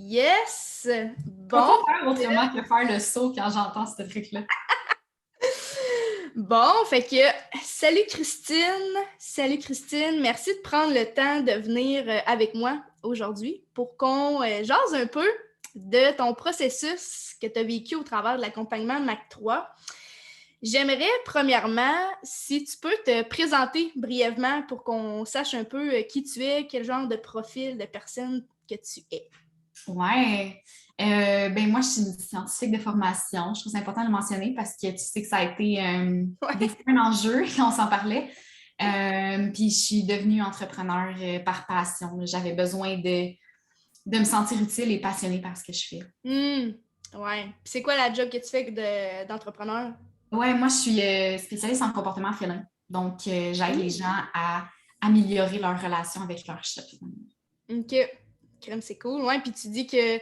Yes! Je peux Bon, pas faire autrement que faire le saut quand j'entends ce truc-là. fait que salut Christine! Salut Christine! Merci de prendre le temps de venir avec moi aujourd'hui pour qu'on jase un peu de ton processus que tu as vécu au travers de l'accompagnement MAC 3. J'aimerais, premièrement, si tu peux te présenter brièvement pour qu'on sache un peu qui tu es, quel genre de profil de personne que tu es. Ouais. Moi, je suis une scientifique de formation. Je trouve ça important de le mentionner parce que tu sais que ça a été des fois un enjeu quand on s'en parlait. Puis je suis devenue entrepreneur par passion. J'avais besoin de me sentir utile et passionnée par ce que je fais. Ouais. Puis c'est quoi la job que tu fais d'entrepreneur? Ouais, moi, je suis spécialiste en comportement félin. Donc, j'aide les Mm. gens à améliorer leur relation avec leur chat. OK. Crème, c'est cool. Ouais, puis tu dis que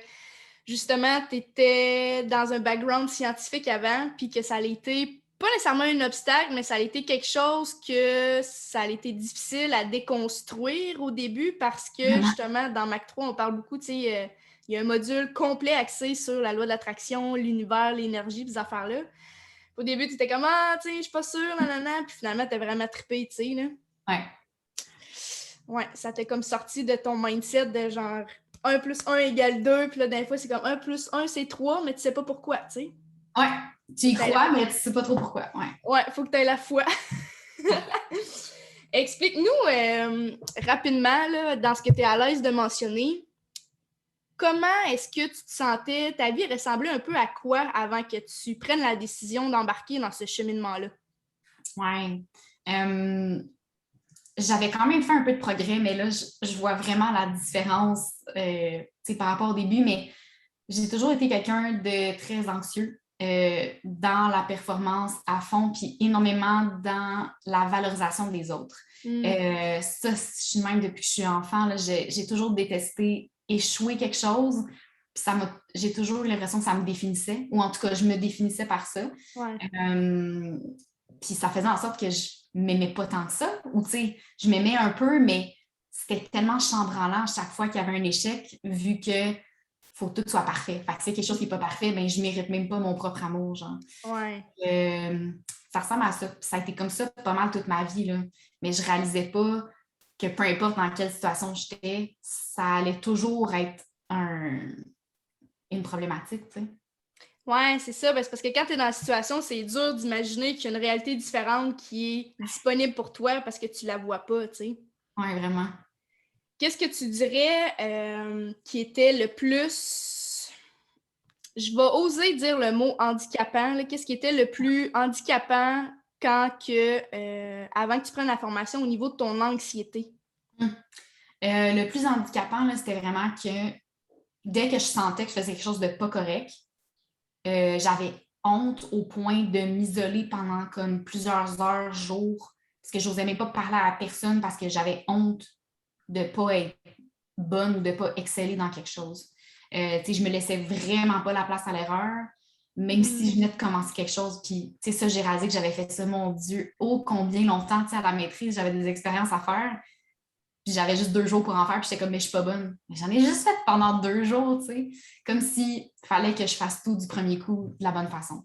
justement, tu étais dans un background scientifique avant, puis que ça a été pas nécessairement un obstacle, mais ça a été quelque chose que ça a été difficile à déconstruire au début parce que Vraiment. justement, dans Mac 3, on parle beaucoup, tu sais, il y a un module complet axé sur la loi de l'attraction, l'univers, l'énergie, ces affaires-là. Au début, tu étais comme, ah, tu sais, je suis pas sûre, nanana, puis finalement, t'as vraiment trippé, tu sais, là. Ouais. Ouais, ça t'a comme sorti de ton mindset de genre 1 plus 1 égale 2, puis là, d'un fois, c'est comme 1 plus 1, c'est 3, mais tu sais pas pourquoi, tu sais. Ouais. Tu Faut y que t'aies la... crois, mais tu sais pas trop pourquoi. Ouais. Ouais, faut que t'aies la foi. Explique-nous rapidement, là, dans ce que tu es à l'aise de mentionner, comment est-ce que tu te sentais, ta vie ressemblait un peu à quoi avant que tu prennes la décision d'embarquer dans ce cheminement-là? Ouais. Euh, J'avais quand même fait un peu de progrès, mais là, je vois vraiment la différence par rapport au début, mais j'ai toujours été quelqu'un de très anxieux dans la performance à fond, puis énormément dans la valorisation des autres. Ça, je suis même depuis que je suis enfant, là, j'ai toujours détesté échouer quelque chose, puis j'ai toujours eu l'impression que ça me définissait, ou en tout cas, je me définissais par ça. Ouais. Euh, Puis ça faisait en sorte que je m'aimais pas tant que ça, ou tu sais, je m'aimais un peu, mais c'était tellement chambranlant chaque fois qu'il y avait un échec, vu que faut que tout soit parfait. Fait que si quelque chose qui n'est pas parfait, ben je mérite même pas mon propre amour, genre. Ouais. Euh, Ça ressemble à ça. Puis ça a été comme ça pas mal toute ma vie, là. Mais je réalisais pas que peu importe dans quelle situation j'étais, ça allait toujours être une problématique, tu sais. Ouais, c'est ça. C'est parce que quand tu es dans la situation, c'est dur d'imaginer qu'il y a une réalité différente qui est disponible pour toi parce que tu la vois pas, tu sais. Ouais, vraiment. Qu'est-ce que tu dirais qui était le plus... Je vais oser dire le mot handicapant. Là. Qu'est-ce qui était le plus handicapant avant que tu prennes la formation au niveau de ton anxiété? Hum. Le plus handicapant, là, c'était vraiment que dès que je sentais que je faisais quelque chose de pas correct, j'avais honte au point de m'isoler pendant comme plusieurs heures, jours, parce que je n'osais même pas parler à la personne parce que j'avais honte de ne pas être bonne ou de ne pas exceller dans quelque chose. Je me laissais vraiment pas la place à l'erreur, même si je venais de commencer quelque chose. Puis, ça, j'ai réalisé que j'avais fait ça, mon Dieu, ô combien longtemps, à la maîtrise, j'avais des expériences à faire. Puis j'avais juste 2 jours pour en faire, puis j'étais comme, mais je suis pas bonne. Mais j'en ai juste fait pendant 2 jours, tu sais. Comme s'il fallait que je fasse tout du premier coup de la bonne façon.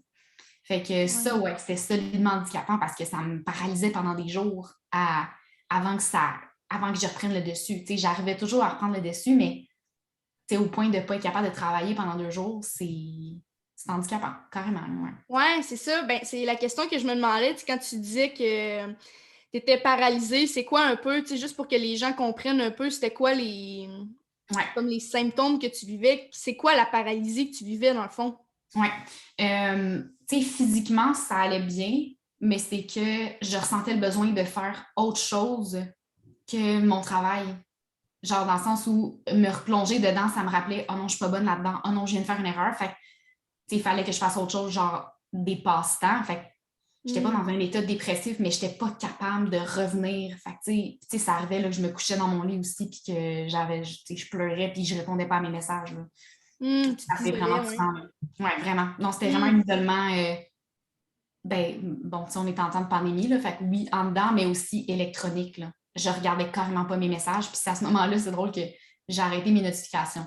Fait que ça, ouais, c'était solidement handicapant parce que ça me paralysait pendant des jours avant que je reprenne le dessus. Tu sais, j'arrivais toujours à reprendre le dessus, mais au point de ne pas être capable de travailler pendant 2 jours, c'est handicapant, carrément. Ouais. Ouais, c'est ça. Ben, c'est la question que je me demandais quand tu disais que tu étais paralysée. C'est quoi un peu, juste pour que les gens comprennent un peu, c'était quoi Ouais. comme les symptômes que tu vivais? C'est quoi la paralysie que tu vivais dans le fond? Ouais. Physiquement, ça allait bien, mais c'est que je ressentais le besoin de faire autre chose que mon travail. Genre dans le sens où me replonger dedans, ça me rappelait, oh non, je suis pas bonne là-dedans, oh non, je viens de faire une erreur. Fait que, il fallait que je fasse autre chose, genre des passe-temps. Fait que j'étais pas dans un état dépressif, mais j'étais pas capable de revenir. Fait que, ça arrivait là, que je me couchais dans mon lit aussi, puis que je pleurais, puis je répondais pas à mes messages. Là. Tu Ça faisait t'isolais, vraiment du ouais. temps. Oui, vraiment. Non, c'était vraiment un isolement. On est en temps de pandémie, là, fait que oui, en dedans, mais aussi électronique. Là. Je regardais carrément pas mes messages. Puis c'est à ce moment-là, c'est drôle que j'ai arrêté mes notifications.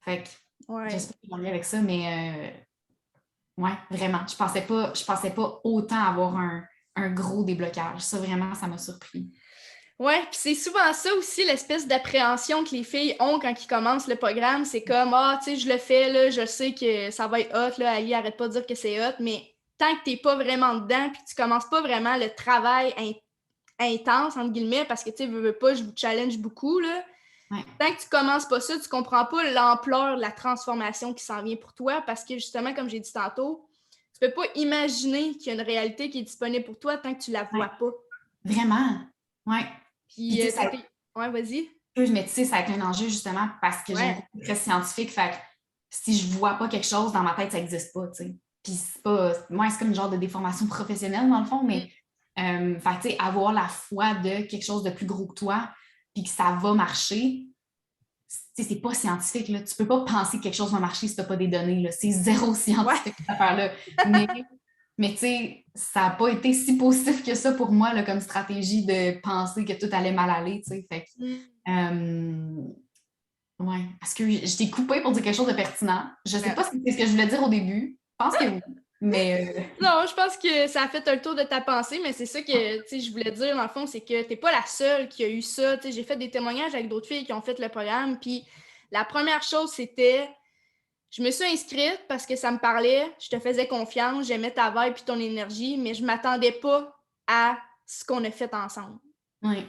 Fait que j'espère que je vais aller avec ça, mais ouais, vraiment. Je pensais pas autant avoir un gros déblocage. Ça, vraiment, ça m'a surpris. Ouais, puis c'est souvent ça aussi, l'espèce d'appréhension que les filles ont quand ils commencent le programme. C'est comme, ah, tu sais, je le fais, là, je sais que ça va être hot, là, Ali, arrête pas de dire que c'est hot, mais tant que t'es pas vraiment dedans, puis que tu commences pas vraiment le travail intense, entre guillemets, parce que, tu sais, veux pas, je vous challenge beaucoup, là. Ouais. Tant que tu commences pas ça, tu comprends pas l'ampleur de la transformation qui s'en vient pour toi, parce que, justement, comme j'ai dit tantôt, tu peux pas imaginer qu'il y a une réalité qui est disponible pour toi tant que tu la vois pas. Vraiment. Ouais. Puis, tu sais, ça... ouais, vas-y. Mais tu sais, ça a été un enjeu justement parce que j'ai un côté très scientifique. Fait que si je vois pas quelque chose, dans ma tête, ça n'existe pas, tu sais. Puis c'est pas... Moi, c'est comme une genre de déformation professionnelle, dans le fond, mais fait que, tu sais, avoir la foi de quelque chose de plus gros que toi, puis que ça va marcher, c'est pas scientifique, là. Tu peux pas penser que quelque chose va marcher si t'as pas des données, là. C'est zéro scientifique, cette affaire-là. Mais tu sais, ça n'a pas été si positif que ça pour moi, là, comme stratégie de penser que tout allait mal aller, tu sais. Fait que, ouais. Est-ce que je t'ai coupé pour dire quelque chose de pertinent? Je sais pas si c'est ce que je voulais dire au début. Je pense que oui. Mais Non, je pense que ça a fait un tour de ta pensée, mais c'est ça que je voulais dire, dans le fond, c'est que t'es pas la seule qui a eu ça. J'ai fait des témoignages avec d'autres filles qui ont fait le programme, puis la première chose, c'était je me suis inscrite parce que ça me parlait, je te faisais confiance, j'aimais ta vibe et ton énergie, mais je m'attendais pas à ce qu'on a fait ensemble. oui.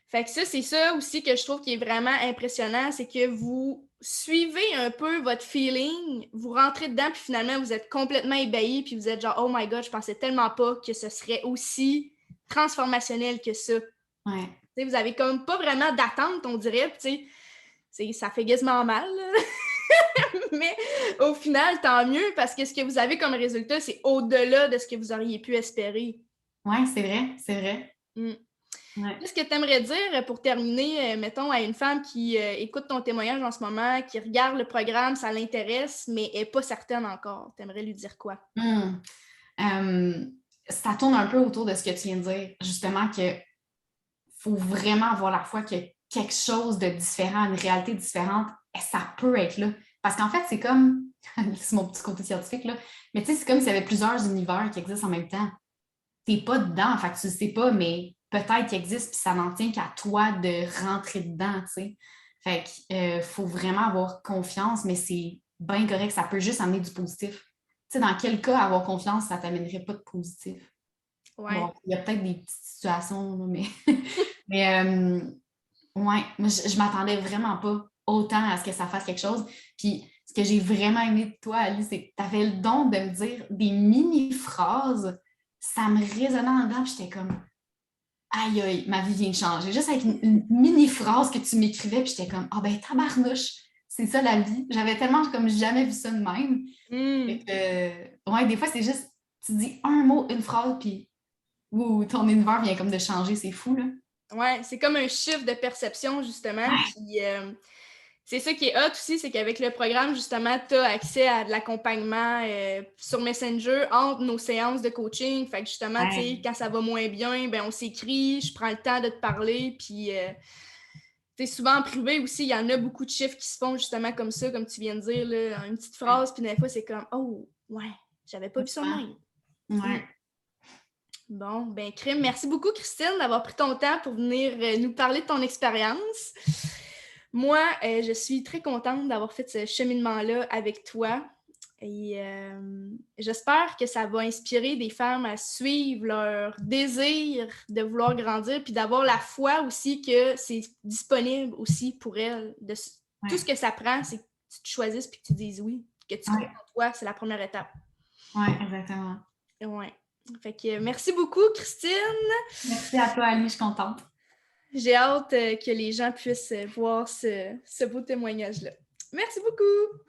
Fait que ça, c'est ça aussi que je trouve qui est vraiment impressionnant, c'est que vous suivez un peu votre feeling, vous rentrez dedans, puis finalement, vous êtes complètement ébahi, puis vous êtes genre, oh my God, je pensais tellement pas que ce serait aussi transformationnel que ça. Ouais. T'sais, vous avez comme pas vraiment d'attente, on dirait, puis ça fait quasiment mal, mais au final, tant mieux, parce que ce que vous avez comme résultat, c'est au-delà de ce que vous auriez pu espérer. Ouais, c'est vrai, c'est vrai. Ouais. Qu'est-ce que tu aimerais dire pour terminer, mettons, à une femme qui écoute ton témoignage en ce moment, qui regarde le programme, ça l'intéresse, mais n'est pas certaine encore? Tu aimerais lui dire quoi? Ça tourne un peu autour de ce que tu viens de dire, justement, que faut vraiment avoir la foi que quelque chose de différent, une réalité différente, ça peut être là. Parce qu'en fait, c'est comme, c'est mon petit côté scientifique, là, mais tu sais, c'est comme s'il y avait plusieurs univers qui existent en même temps. T'es pas dedans, en fait, tu le sais pas, mais peut-être qu'il existe, puis ça n'en tient qu'à toi de rentrer dedans, tu sais. Fait qu'il faut vraiment avoir confiance, mais c'est bien correct, ça peut juste amener du positif. Tu sais, dans quel cas avoir confiance, ça t'amènerait pas de positif? Ouais. Bon, il y a peut-être des petites situations, mais, mais ouais, moi, je m'attendais vraiment pas autant à ce que ça fasse quelque chose. Puis, ce que j'ai vraiment aimé de toi, Ali, c'est que tu avais le don de me dire des mini-phrases. Ça me résonnait en dedans, puis j'étais comme, aïe, aïe, ma vie vient de changer. Juste avec une mini-phrase que tu m'écrivais, puis j'étais comme, ah ben, tabarnouche, c'est ça la vie. J'avais tellement comme jamais vu ça de même. Fait que, ouais, des fois, c'est juste, tu dis un mot, une phrase, puis ton univers vient comme de changer, c'est fou, là. Ouais, c'est comme un chiffre de perception, justement. Ouais. Puis c'est ça qui est hot aussi, c'est qu'avec le programme, justement, tu as accès à de l'accompagnement sur Messenger entre nos séances de coaching. Fait que justement, tu sais, quand ça va moins bien, ben on s'écrit, je prends le temps de te parler, puis tu sais, souvent en privé aussi, il y en a beaucoup de chiffres qui se font justement comme ça, comme tu viens de dire, là, une petite phrase, puis des fois, c'est comme « Oh, ouais, j'avais pas vu ça de même. » Ouais. Bon, ben crime, merci beaucoup Christine d'avoir pris ton temps pour venir nous parler de ton expérience. Moi, je suis très contente d'avoir fait ce cheminement-là avec toi et j'espère que ça va inspirer des femmes à suivre leur désir de vouloir grandir puis d'avoir la foi aussi que c'est disponible aussi pour elles. Tout ce que ça prend, c'est que tu te choisisses puis que tu dises oui, que tu crois en toi, c'est la première étape. Oui, exactement. Ouais. Fait que merci beaucoup, Christine. Merci à toi, Ali, je suis contente. J'ai hâte que les gens puissent voir ce beau témoignage-là. Merci beaucoup!